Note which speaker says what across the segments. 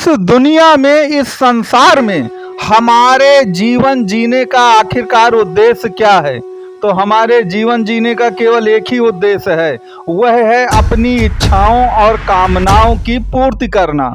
Speaker 1: इस दुनिया में, इस संसार में हमारे जीवन जीने का आखिरकार उद्देश्य क्या है? तो हमारे जीवन जीने का केवल एक ही उद्देश्य है, वह है अपनी इच्छाओं और कामनाओं की पूर्ति करना।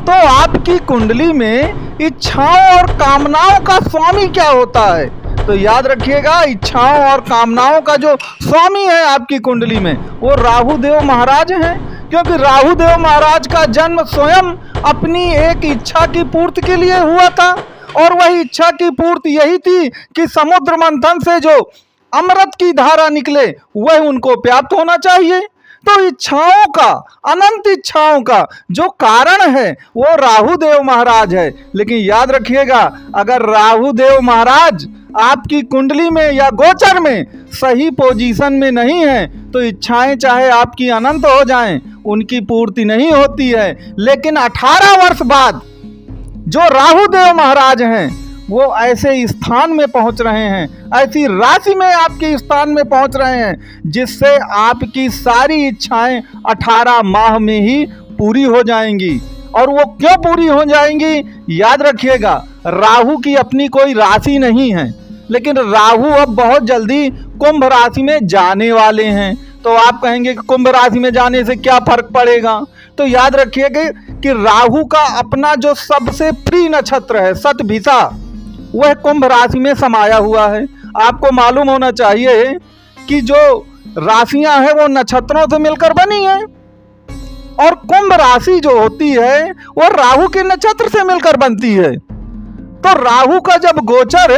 Speaker 1: तो आपकी कुंडली में इच्छाओं और कामनाओं का स्वामी क्या होता है? तो याद रखिएगा, इच्छाओं और कामनाओं का जो स्वामी है आपकी कुंडली में, वो राहु देव महाराज हैं। क्योंकि राहु देव महाराज का जन्म स्वयं अपनी एक इच्छा की पूर्ति के लिए हुआ था, और वही इच्छा की पूर्ति यही थी कि समुद्र मंथन से जो अमृत की धारा निकले वह उनको प्राप्त होना चाहिए। तो इच्छाओं का, अनंत इच्छाओं का जो कारण है वो राहु देव महाराज है। लेकिन याद रखिएगा, अगर राहु देव महाराज आपकी कुंडली में या गोचर में सही पोजीशन में नहीं है तो इच्छाएं चाहे आपकी अनंत हो जाएं, उनकी पूर्ति नहीं होती है। लेकिन 18 वर्ष बाद जो राहु देव महाराज हैं वो ऐसे स्थान में पहुंच रहे हैं, ऐसी राशि में आपके स्थान में पहुंच रहे हैं जिससे आपकी सारी इच्छाएं 18 माह में ही पूरी हो जाएंगी। और वो क्यों पूरी हो जाएंगी? याद रखिएगा, राहु की अपनी कोई राशि नहीं है, लेकिन राहु अब बहुत जल्दी कुंभ राशि में जाने वाले हैं। तो आप कहेंगे कि कुंभ राशि में जाने से क्या फर्क पड़ेगा? तो याद रखिएगा कि राहु का अपना जो सबसे प्रिय नक्षत्र है शतभिषा, वह कुंभ राशि में समाया हुआ है। आपको मालूम होना चाहिए कि जो राशियां हैं वो नक्षत्रों से मिलकर बनी है, और कुंभ राशि जो होती है वो राहु के नक्षत्र से मिलकर बनती है। तो राहु का जब गोचर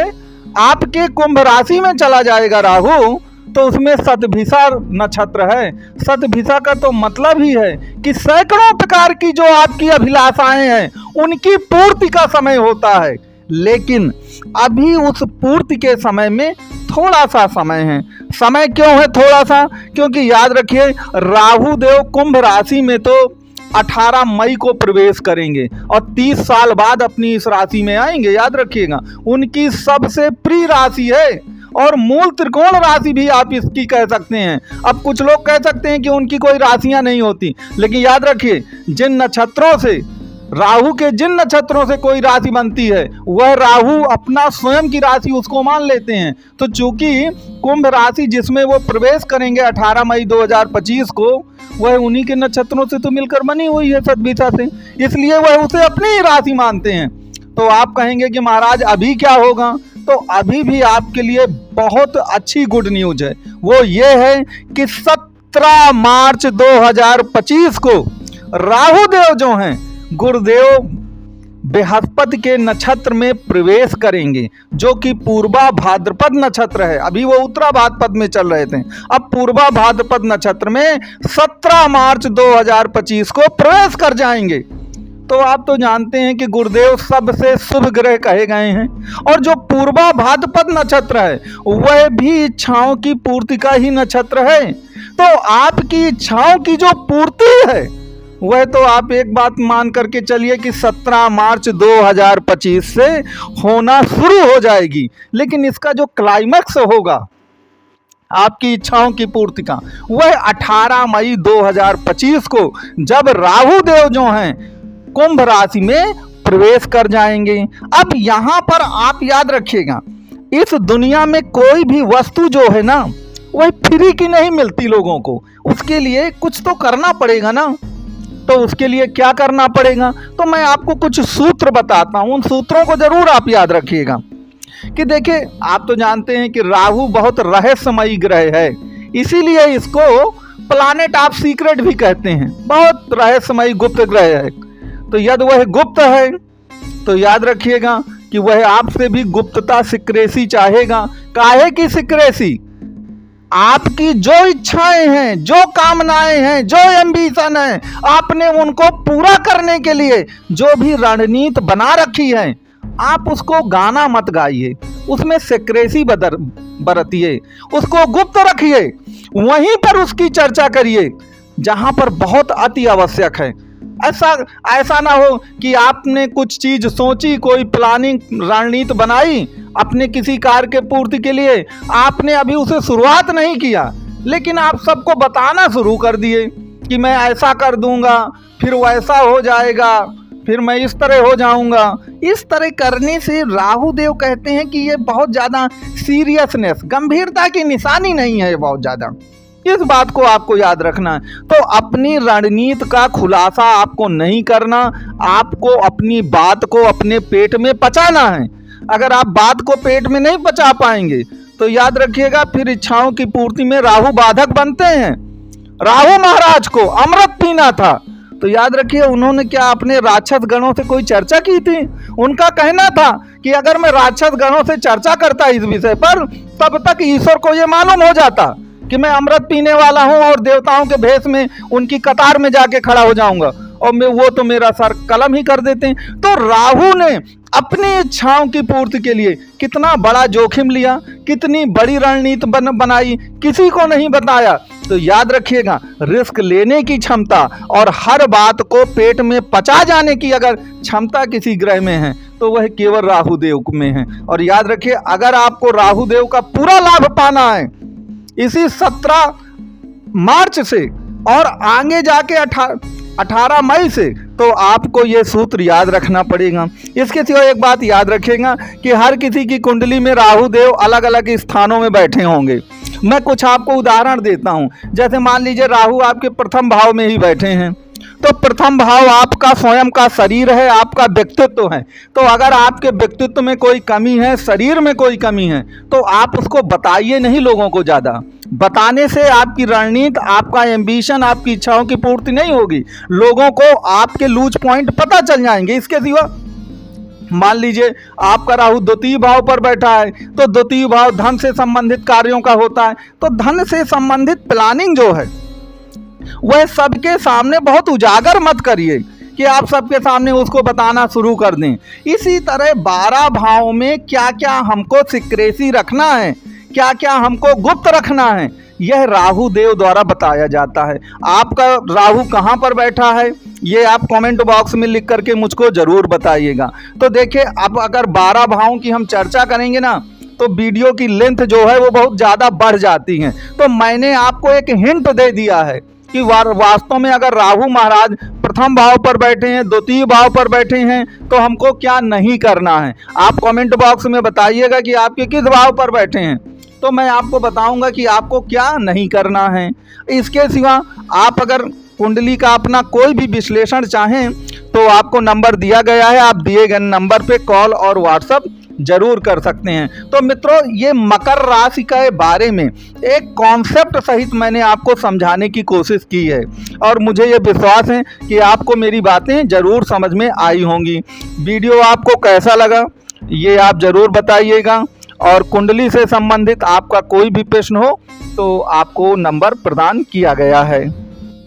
Speaker 1: आपके कुंभ राशि में चला जाएगा राहु, तो उसमें शतभिषा नक्षत्र है। शतभिषा का तो मतलब ही है कि सैकड़ों प्रकार की जो आपकी अभिलाषाएं हैं उनकी पूर्ति का समय होता है। लेकिन अभी उस पूर्ति के समय में थोड़ा सा समय है। समय क्यों है थोड़ा सा? क्योंकि याद रखिए, राहु देव कुंभ राशि में तो 18 मई को प्रवेश करेंगे और 30 साल बाद अपनी इस राशि में आएंगे। याद रखिएगा, उनकी सबसे प्रिय राशि है और मूल त्रिकोण राशि भी आप इसकी कह सकते हैं। अब कुछ लोग कह सकते हैं कि उनकी कोई राशियां नहीं होती, लेकिन याद रखिए, जिन नक्षत्रों से, राहु के जिन नक्षत्रों से कोई राशि बनती है वह राहु अपना स्वयं की राशि उसको मान लेते हैं। तो चूंकि कुंभ राशि जिसमें वो प्रवेश करेंगे 18 मई 2025 को, वह उन्हीं के नक्षत्रों से तो मिलकर बनी हुई है शतभिषा से, इसलिए वह उसे अपनी ही राशि मानते हैं। तो आप कहेंगे कि महाराज अभी क्या होगा? तो अभी भी आपके लिए बहुत अच्छी गुड न्यूज है। वो ये है कि 17 मार्च 2025 को राहु देव जो हैं गुरुदेव बृहस्पति के नक्षत्र में प्रवेश करेंगे, जो कि पूर्वा भाद्रपद नक्षत्र है। अभी वो उत्तरा भाद्रपद में चल रहे थे, अब पूर्वा भाद्रपद नक्षत्र में 17 मार्च 2025 को प्रवेश कर जाएंगे। तो आप तो जानते हैं कि गुरुदेव सबसे शुभ ग्रह कहे गए हैं, और जो पूर्वा भाद्रपद नक्षत्र है वह भी इच्छाओं की पूर्ति का ही नक्षत्र है। तो आपकी इच्छाओं की जो पूर्ति है वह तो आप एक बात मान करके चलिए कि 17 मार्च 2025 से होना शुरू हो जाएगी। लेकिन इसका जो क्लाइमैक्स होगा आपकी इच्छाओं की पूर्ति का, वह 18 मई 2025 को जब राहु देव जो हैं कुंभ राशि में प्रवेश कर जाएंगे। अब यहाँ पर आप याद रखिएगा, इस दुनिया में कोई भी वस्तु जो है ना वह फ्री की नहीं मिलती लोगों को, उसके लिए कुछ तो करना पड़ेगा ना। तो उसके लिए क्या करना पड़ेगा? तो मैं आपको कुछ सूत्र बताता हूं, उन सूत्रों को जरूर आप याद रखिएगा। कि देखिए, आप तो जानते हैं कि राहु बहुत रहस्यमयी ग्रह है, इसीलिए इसको प्लैनेट ऑफ सीक्रेट भी कहते हैं। बहुत रहस्यमयी गुप्त ग्रह है। तो यदि वह गुप्त है तो याद रखिएगा कि वह आपसे भी गुप्तता, सिक्रेसी चाहेगा। काहे की सिक्रेसी? आपकी जो इच्छाएं हैं, जो कामनाएं हैं, जो एम्बिशन है, आपने उनको पूरा करने के लिए जो भी रणनीति बना रखी है, आप उसको गाना मत गाइए, उसमें सिक्रेसी बरतिए, उसको गुप्त रखिए। वहीं पर उसकी चर्चा करिए जहां पर बहुत अति आवश्यक है। ऐसा ना हो कि आपने कुछ चीज सोची, कोई प्लानिंग, रणनीति बनाई अपने किसी कार्य के पूर्ति के लिए, आपने अभी उसे शुरुआत नहीं किया, लेकिन आप सबको बताना शुरू कर दिए कि मैं ऐसा कर दूंगा, फिर वैसा हो जाएगा, फिर मैं इस तरह हो जाऊंगा। इस तरह करने से राहु देव कहते हैं कि ये बहुत ज़्यादा सीरियसनेस, गंभीरता की निशानी नहीं है बहुत ज़्यादा। इस बात को आपको याद रखना है। तो अपनी रणनीति का खुलासा आपको नहीं करना, आपको अपनी बात को अपने पेट में पचाना है। अगर आप बात को पेट में नहीं पचा पाएंगे तो याद रखिएगा फिर इच्छाओं की पूर्ति में राहु बाधक बनते हैं। राहु महाराज को अमृत पीना था, तो याद रखिए उन्होंने क्या अपने राक्षस गणों से कोई चर्चा की थी? उनका कहना था कि अगर मैं राक्षस गणों से चर्चा करता इस विषय पर, तब तक ईश्वर को यह मालूम हो जाता कि मैं अमृत पीने वाला हूं और देवताओं के भेष में उनकी कतार में जाके खड़ा हो जाऊंगा, और मैं वो तो मेरा सर कलम ही कर देते हैं। तो राहु ने अपनी इच्छाओं की पूर्ति के लिए कितना बड़ा जोखिम लिया, कितनी बड़ी रणनीति बनाई, किसी को नहीं बताया। तो याद रखिएगा रिस्क लेने की क्षमता और हर बात को पेट में पचा जाने की अगर क्षमता किसी ग्रह में है तो वह केवल राहु देव में है। और याद रखिए अगर आपको राहु देव का पूरा लाभ पाना है इसी 17 मार्च से और आगे जाके 18 मई से, तो आपको ये सूत्र याद रखना पड़ेगा। इसके सिवा एक बात याद रखिएगा कि हर किसी की कुंडली में राहु देव अलग अलग स्थानों में बैठे होंगे। मैं कुछ आपको उदाहरण देता हूं। जैसे मान लीजिए राहु आपके प्रथम भाव में ही बैठे हैं, तो प्रथम भाव आपका स्वयं का शरीर है, आपका व्यक्तित्व है। तो अगर आपके व्यक्तित्व में कोई कमी है, शरीर में कोई कमी है, तो आप उसको बताइए नहीं लोगों को। ज़्यादा बताने से आपकी रणनीति, आपका एम्बिशन, आपकी इच्छाओं की पूर्ति नहीं होगी। लोगों को आपके लूज पॉइंट पता चल जाएंगे। इसके सिवा मान लीजिए आपका राहु द्वितीय भाव पर बैठा है, तो द्वितीय भाव धन से संबंधित कार्यों का होता है। तो धन से संबंधित प्लानिंग जो है वह सबके सामने बहुत उजागर मत करिए कि आप सबके सामने उसको बताना शुरू कर दें। इसी तरह 12 भाव में क्या क्या हमको सिक्रेसी रखना है, क्या क्या हमको गुप्त रखना है, यह राहु देव द्वारा बताया जाता है। आपका राहु कहाँ पर बैठा है ये आप कमेंट बॉक्स में लिख करके मुझको जरूर बताइएगा। तो देखिए अब अगर 12 भावों की हम चर्चा करेंगे ना तो वीडियो की लेंथ जो है वो बहुत ज़्यादा बढ़ जाती है। तो मैंने आपको एक हिंट दे दिया है कि वास्तव में अगर राहु महाराज प्रथम भाव पर बैठे हैं, द्वितीय भाव पर बैठे हैं, तो हमको क्या नहीं करना है। आप कमेंट बॉक्स में बताइएगा कि आपके किस भाव पर बैठे हैं, तो मैं आपको बताऊंगा कि आपको क्या नहीं करना है। इसके सिवा आप अगर कुंडली का अपना कोई भी विश्लेषण चाहें तो आपको नंबर दिया गया है, आप दिए गए नंबर पे कॉल और व्हाट्सएप जरूर कर सकते हैं। तो मित्रों ये मकर राशि के बारे में एक कॉन्सेप्ट सहित मैंने आपको समझाने की कोशिश की है, और मुझे ये विश्वास है कि आपको मेरी बातें जरूर समझ में आई होंगी। वीडियो आपको कैसा लगा ये आप जरूर बताइएगा, और कुंडली से संबंधित आपका कोई भी प्रश्न हो तो आपको नंबर प्रदान किया गया है।